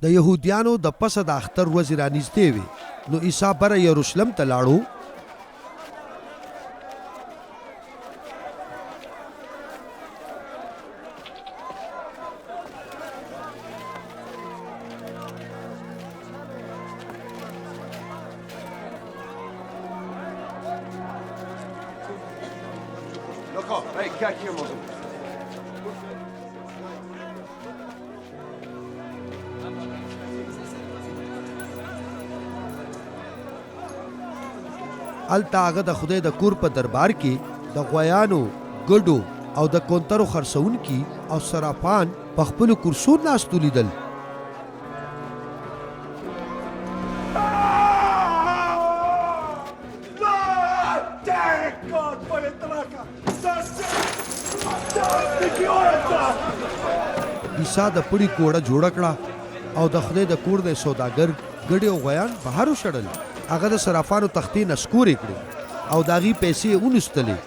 د یهودیانو د پسه د اختر ورځې رانږدې وې نو عیسی بره یروشلم ته لاړو. Loco, hey, kijk hier, man. هلته هغه د خدای د کور په دربار کې د غویانو، ګډو او د کونترو خرڅونکي او صرافان په خپلو کرسو ناستو لیدل. عیسی د پړي کوړه جوړه کړه او د خدای د کور د سوداګر ګډې او غویان بهر وشړل. هغه د صرافانو تختې نسکورې کړې او د هغې پیسې یې ونیستلې.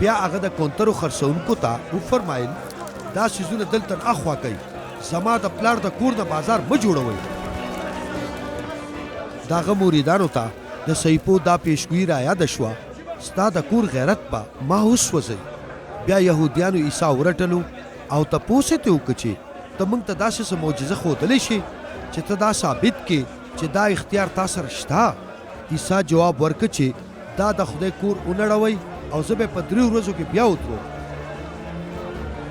بیا هغه د کونترو خرڅونکو ته وفرمایل دا څیزونه دلته اخوا کوئ، زما د پلار د کور د بازار مه جوړوئ. د هغه مریدانو ته د صحیفو دا پیشګویي رایاده شوه ستا د کور غیرت به ما وسوځئ. بیا یهودیانو عیسی ورټلو او تپوس یې ترې وکړه چې ته موږ ته داسې څه معجزه ښودلی شي چې ته دا ثابت کې چې دا اختیار تا سره شته. عیسی جواب ورکړ چې دا د خدای کور ونړوئ او زه به په 3 ورځو کې بیا ودروم.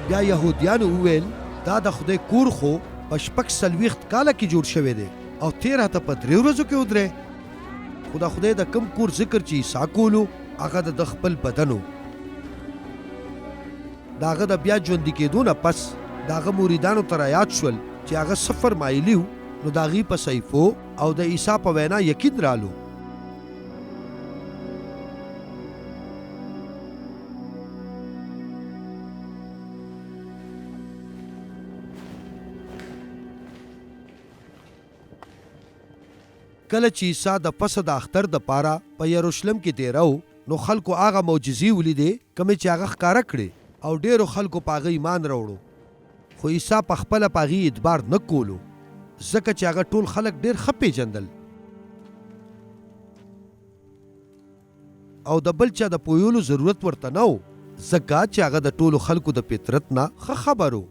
بیا یهودیانو وویل دا د خدای کور خو په 46 کاله کې جوړ شوی دی او ته راته په 3 ورځو کې ودرې. خو د خدای د کم کور ذکر چې عیسی کولو هغه د خپل بدن و. د هغه د بیا ژوندي کېدو نه پس د هغه مریدانو ته رایاد شول چې هغه څه فرمایلي وو نو د هغې په صحیفو او د عیسی په وینا یقین رالو. کله چې عیسی د پسه د اختر دپاره په یروشلم کې تیره و نو خلکو هغه معجزې ولیدې کومې چې هغه ښکاره کړې او ډېرو خلکو په هغه ایمان راوړو. خو عیسی په خپله په هغې اعتبار نه کولو ځکه چې هغه ټول خلک ډېر ښه پیژندل او د بل چا د پویولو ضرورت ورته نه و ځکه چې هغه د ټولو خلکو د فطرت نه ښه خبر و.